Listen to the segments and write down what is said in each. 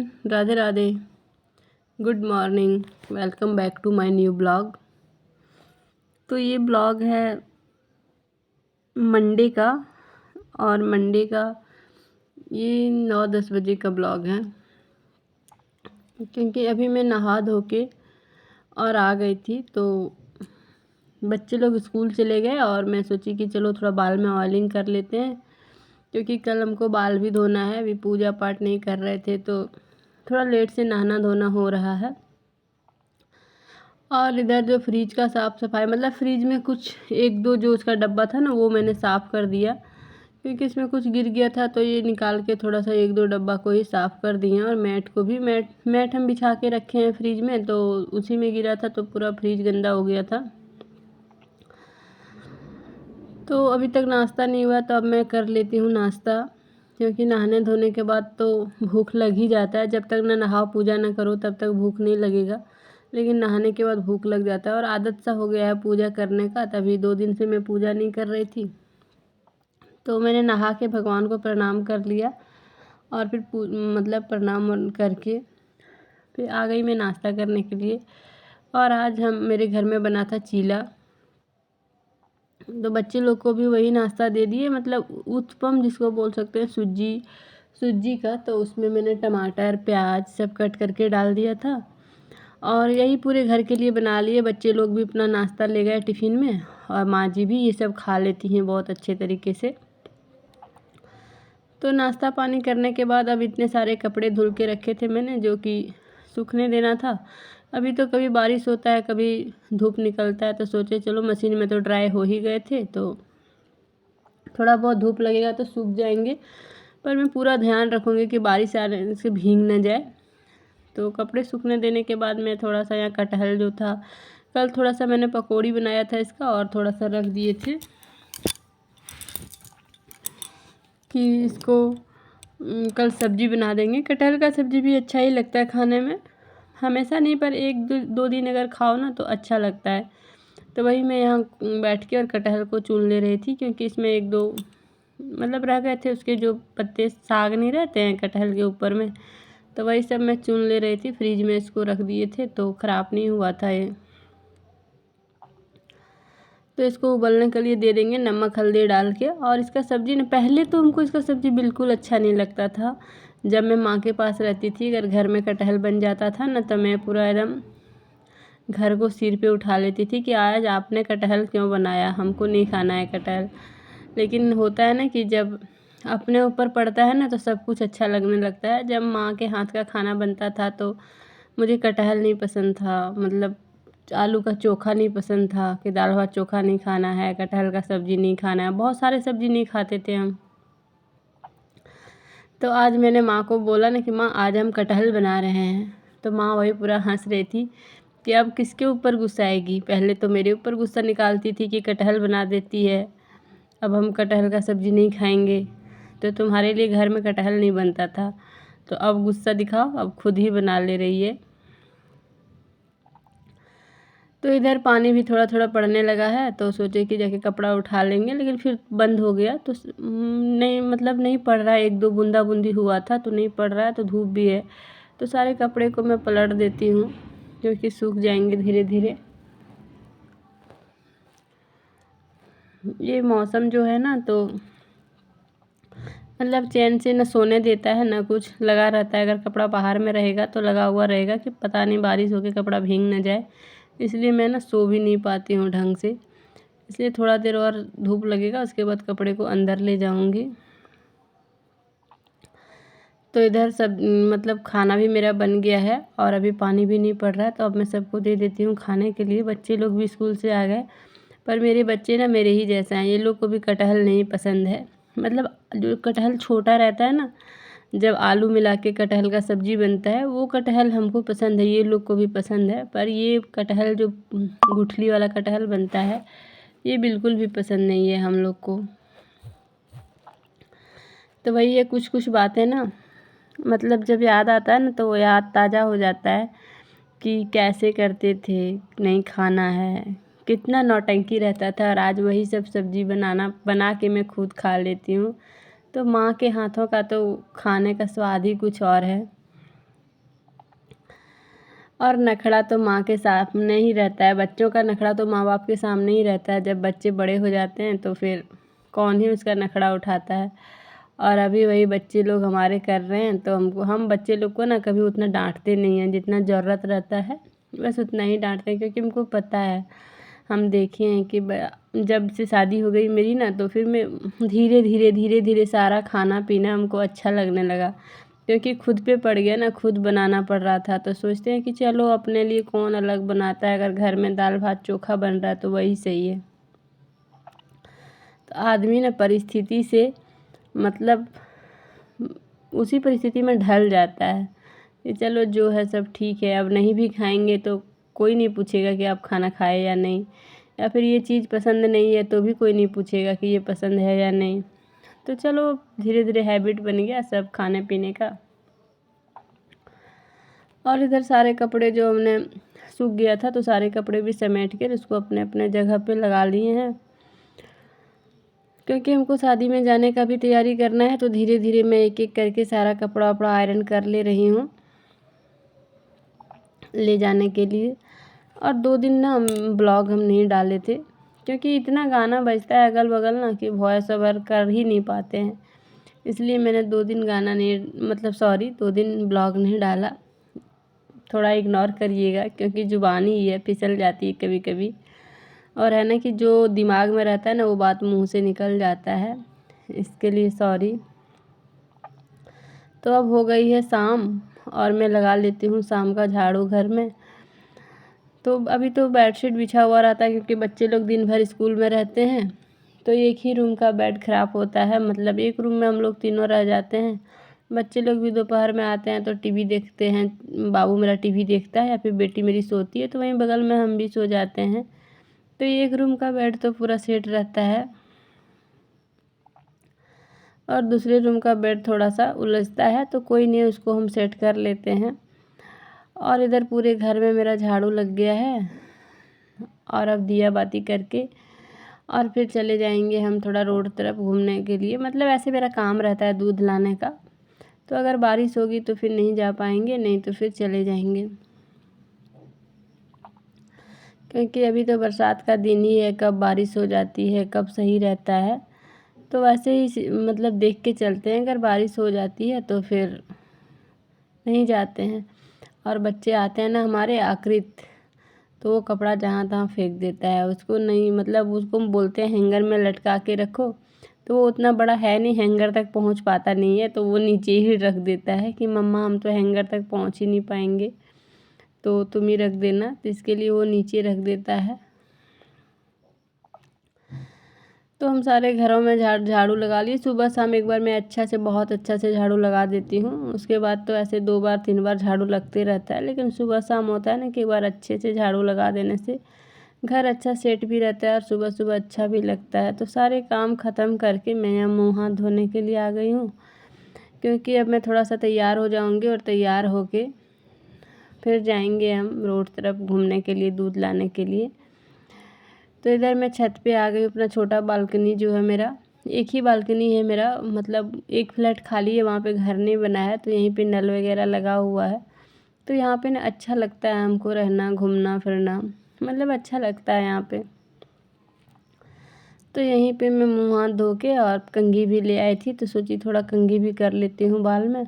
Everyone, Radhe Radhe. Good morning, welcome back to my new blog. तो ये blog है Monday का, और मंडे का ये 9-10 बजे का ब्लॉग है, क्योंकि अभी मैं नहा धो के और आ गई थी। तो बच्चे लोग स्कूल चले गए और मैं सोची कि चलो थोड़ा बाल में ऑयलिंग कर लेते हैं, क्योंकि कल हमको बाल भी धोना है। अभी पूजा पाठ नहीं कर रहे थे तो थोड़ा लेट से नहाना धोना हो रहा है। और इधर जो फ्रिज का साफ़ सफाई, मतलब फ्रिज में कुछ 1-2 जो उसका डब्बा था ना, वो मैंने साफ़ कर दिया, क्योंकि इसमें कुछ गिर गया था। तो ये निकाल के थोड़ा सा 1-2 डब्बा को ही साफ़ कर दिए। और मैट को भी, मैट हम बिछा के रखे हैं फ्रिज में, तो उसी में गिरा था तो पूरा फ्रिज गंदा हो गया था। तो अभी तक नाश्ता नहीं हुआ, तो अब मैं कर लेती हूँ नाश्ता, क्योंकि नहाने धोने के बाद तो भूख लग ही जाता है। जब तक ना नहाओ पूजा ना करो तब तक भूख नहीं लगेगा, लेकिन नहाने के बाद भूख लग जाता है। और आदत सा हो गया है पूजा करने का, तभी 2 दिन से मैं पूजा नहीं कर रही थी। तो मैंने नहा के भगवान को प्रणाम कर लिया, और फिर मतलब प्रणाम करके फिर आ गई मैं नाश्ता करने के लिए। और आज मेरे घर में बना था चीला, तो बच्चे लोग को भी वही नाश्ता दे दिए, मतलब उत्पम जिसको बोल सकते हैं, सूजी का। तो उसमें मैंने टमाटर प्याज सब कट करके डाल दिया था, और यही पूरे घर के लिए बना लिए। बच्चे लोग भी अपना नाश्ता ले गए टिफ़िन में, और माँ जी भी ये सब खा लेती हैं बहुत अच्छे तरीके से। तो नाश्ता पानी करने के बाद अब इतने सारे कपड़े धुल के रखे थे मैंने, जो कि सूखने देना था। अभी तो कभी बारिश होता है, कभी धूप निकलता है, तो सोचे चलो मशीन में तो ड्राई हो ही गए थे, तो थोड़ा बहुत धूप लगेगा तो सूख जाएंगे। पर मैं पूरा ध्यान रखूँगी कि बारिश आने से भीग न जाए। तो कपड़े सूखने देने के बाद मैं थोड़ा सा, यहाँ कटहल जो था, कल थोड़ा सा मैंने पकौड़ी बनाया था इसका, और थोड़ा सा रख दिए थे कि इसको कल सब्जी बना देंगे। कटहल का सब्जी भी अच्छा ही लगता है खाने में, हमेशा नहीं पर 1-2 दिन अगर खाओ ना तो अच्छा लगता है। तो वही मैं यहाँ बैठ के और कटहल को चुन ले रही थी, क्योंकि इसमें 1-2 मतलब रह गए थे, उसके जो पत्ते साग नहीं रहते हैं कटहल के ऊपर में, तो वही सब मैं चुन ले रही थी। फ्रिज में इसको रख दिए थे तो ख़राब नहीं हुआ था ये। तो इसको उबलने के लिए दे देंगे नमक हल्दी डाल के। और इसका सब्ज़ी ना, पहले तो हमको इसका सब्ज़ी बिल्कुल अच्छा नहीं लगता था। जब मैं माँ के पास रहती थी, अगर घर में कटहल बन जाता था ना, तो मैं पूरा एकदम घर को सिर पे उठा लेती थी कि आज आपने कटहल क्यों बनाया, हमको नहीं खाना है कटहल। लेकिन होता है ना कि जब अपने ऊपर पड़ता है ना, तो सब कुछ अच्छा लगने लगता है। जब माँ के हाथ का खाना बनता था तो मुझे कटहल नहीं पसंद था, मतलब आलू का चोखा नहीं पसंद था, कि दाल भात चोखा नहीं खाना है, कटहल का सब्ज़ी नहीं खाना है, बहुत सारे सब्ज़ी नहीं खाते थे हम। तो आज मैंने माँ को बोला ना कि माँ आज हम कटहल बना रहे हैं, तो माँ वही पूरा हंस रही थी कि अब किसके ऊपर गुस्सा आएगी। पहले तो मेरे ऊपर गुस्सा निकालती थी कि कटहल बना देती है, अब हम कटहल का सब्ज़ी नहीं खाएंगे, तो तुम्हारे लिए घर में कटहल नहीं बनता था, तो अब गुस्सा दिखाओ, अब खुद ही बना ले रही है। तो इधर पानी भी थोड़ा थोड़ा पड़ने लगा है, तो सोचे कि जाके कपड़ा उठा लेंगे, लेकिन फिर बंद हो गया। तो नहीं, मतलब नहीं पड़ रहा है, 1-2 बूंदा बूंदी हुआ था तो नहीं पड़ रहा है, तो धूप भी है। तो सारे कपड़े को मैं पलट देती हूँ, क्योंकि सूख जाएंगे धीरे धीरे। ये मौसम जो है ना, तो मतलब चैन से न सोने देता है न कुछ, लगा रहता है। अगर कपड़ा बाहर में रहेगा तो लगा हुआ रहेगा कि पता नहीं बारिश होके कपड़ा भीग न जाए, इसलिए मैं ना सो भी नहीं पाती हूँ ढंग से। इसलिए थोड़ा देर और धूप लगेगा, उसके बाद कपड़े को अंदर ले जाऊँगी। तो इधर सब मतलब खाना भी मेरा बन गया है, और अभी पानी भी नहीं पड़ रहा है, तो अब मैं सबको दे देती हूँ खाने के लिए। बच्चे लोग भी स्कूल से आ गए, पर मेरे बच्चे ना मेरे ही जैसे हैं, ये लोग को भी कटहल नहीं पसंद है। मतलब जो कटहल छोटा रहता है ना, जब आलू मिला के कटहल का सब्ज़ी बनता है, वो कटहल हमको पसंद है, ये लोग को भी पसंद है। पर ये कटहल जो गुठली वाला कटहल बनता है, ये बिल्कुल भी पसंद नहीं है हम लोग को। तो वही है, कुछ कुछ बातें ना, मतलब जब याद आता है ना, तो वो याद ताज़ा हो जाता है कि कैसे करते थे, नहीं खाना है, कितना नौटंकी रहता था। और आज वही सब सब्ज़ी बना के मैं खुद खा लेती हूँ। तो माँ के हाथों का तो खाने का स्वाद ही कुछ और है। और नखरा तो माँ के सामने ही रहता है, बच्चों का नखरा तो माँ बाप के सामने ही रहता है। जब बच्चे बड़े हो जाते हैं तो फिर कौन ही उसका नखरा उठाता है। और अभी वही बच्चे लोग हमारे कर रहे हैं, तो हम बच्चे लोग को ना कभी उतना डांटते नहीं हैं, जितना ज़रूरत रहता है बस उतना ही डांटते हैं, क्योंकि हमको पता है, हम देखे हैं कि जब से शादी हो गई मेरी ना, तो फिर मैं धीरे धीरे सारा खाना पीना हमको अच्छा लगने लगा, क्योंकि खुद पे पड़ गया ना, खुद बनाना पड़ रहा था। तो सोचते हैं कि चलो अपने लिए कौन अलग बनाता है, अगर घर में दाल भात चोखा बन रहा है तो वही सही है। तो आदमी ना परिस्थिति से मतलब उसी परिस्थिति में ढल जाता है कि चलो जो है सब ठीक है, अब नहीं भी खाएंगे तो कोई नहीं पूछेगा कि आप खाना खाए या नहीं, या फिर ये चीज़ पसंद नहीं है तो भी कोई नहीं पूछेगा कि ये पसंद है या नहीं। तो चलो धीरे धीरे हैबिट बन गया सब खाने पीने का। और इधर सारे कपड़े जो हमने सूख गया था, तो सारे कपड़े भी समेट कर उसको अपने अपने जगह पे लगा लिए हैं, क्योंकि हमको शादी में जाने का भी तैयारी करना है। तो धीरे धीरे मैं एक एक करके सारा कपड़ा वपड़ा आयरन कर ले रही हूँ ले जाने के लिए। और 2 दिन ना ब्लॉग हम नहीं डाले थे, क्योंकि इतना गाना बजता है अगल बगल ना कि वॉइस ओवर कर ही नहीं पाते हैं, इसलिए मैंने 2 दिन गाना नहीं, मतलब सॉरी 2 दिन ब्लॉग नहीं डाला। थोड़ा इग्नोर करिएगा, क्योंकि ज़ुबान ही है, फिसल जाती है कभी कभी, और है ना कि जो दिमाग में रहता है ना वो बात मुंह से निकल जाता है, इसके लिए सॉरी। तो अब हो गई है शाम और मैं लगा लेती हूँ शाम का झाड़ू घर में। तो अभी तो बेडशीट बिछा हुआ रहता है, क्योंकि बच्चे लोग दिन भर स्कूल में रहते हैं, तो एक ही रूम का बेड ख़राब होता है, मतलब एक रूम में हम लोग तीनों रह जाते हैं। बच्चे लोग भी दोपहर में आते हैं तो टीवी देखते हैं, बाबू मेरा टीवी देखता है या फिर बेटी मेरी सोती है, तो वहीं बगल में हम भी सो जाते हैं। तो एक रूम का बेड तो पूरा सेट रहता है, और दूसरे रूम का बेड थोड़ा सा उलझता है, तो कोई नहीं, उसको हम सेट कर लेते हैं। और इधर पूरे घर में मेरा झाड़ू लग गया है, और अब दिया बाती करके और फिर चले जाएंगे हम थोड़ा रोड तरफ घूमने के लिए। मतलब ऐसे मेरा काम रहता है दूध लाने का, तो अगर बारिश होगी तो फिर नहीं जा पाएंगे, नहीं तो फिर चले जाएंगे, क्योंकि अभी तो बरसात का दिन ही है, कब बारिश हो जाती है कब सही रहता है। तो वैसे ही मतलब देख के चलते हैं, अगर बारिश हो जाती है तो फिर नहीं जाते हैं। और बच्चे आते हैं ना हमारे आकृत, तो वो कपड़ा जहाँ तहाँ फेंक देता है, उसको नहीं, मतलब उसको हम बोलते हैं हैंगर में लटका के रखो, तो वो उतना बड़ा है नहीं, हैंगर तक पहुँच पाता नहीं है, तो वो नीचे ही रख देता है कि मम्मा हम तो हैंगर तक पहुँच ही नहीं पाएंगे, तो तुम ही रख देना। तो इसके लिए वो नीचे रख देता है। तो हम सारे घरों में झाड़ू लगा लिए, सुबह शाम एक बार मैं अच्छा से बहुत अच्छा से झाड़ू लगा देती हूँ, उसके बाद तो ऐसे 2 बार 3 बार झाड़ू लगते रहता है, लेकिन सुबह शाम होता है ना कि एक बार अच्छे से झाड़ू लगा देने से घर अच्छा सेट भी रहता है और सुबह सुबह अच्छा भी लगता है। तो सारे काम ख़त्म करके मैं यहाँ मुँह हाथ धोने के लिए आ गई हूँ, क्योंकि अब मैं थोड़ा सा तैयार हो जाऊँगी, और तैयार होके फिर जाएंगे हम रोड तरफ घूमने के लिए, दूध लाने के लिए। तो इधर मैं छत पे आ गई, अपना छोटा बालकनी जो है मेरा, एक ही बालकनी है मेरा, मतलब एक फ्लैट खाली है, वहाँ पे घर नहीं बना है, तो यहीं पे नल वगैरह लगा हुआ है। तो यहाँ पे ना अच्छा लगता है हमको रहना, घूमना फिरना, मतलब अच्छा लगता है यहाँ पे। तो यहीं पे मैं मुँह हाथ धो के, और कंघी भी ले आई थी तो सोची थोड़ा कंघी भी कर लेती हूँ बाल में।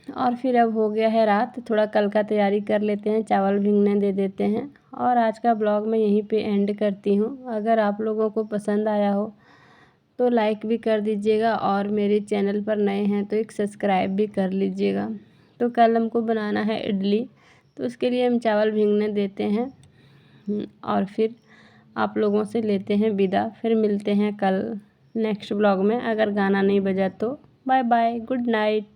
और फिर अब हो गया है रात, थोड़ा कल का तैयारी कर लेते हैं, चावल भीगने दे देते हैं। और आज का ब्लॉग मैं यहीं पे एंड करती हूँ। अगर आप लोगों को पसंद आया हो तो लाइक भी कर दीजिएगा, और मेरे चैनल पर नए हैं तो एक सब्सक्राइब भी कर लीजिएगा। तो कल हमको बनाना है इडली, तो उसके लिए हम चावल भीगने देते हैं, और फिर आप लोगों से लेते हैं विदा। फिर मिलते हैं कल नेक्स्ट ब्लॉग में, अगर गाना नहीं बजा तो। Bye bye, good night.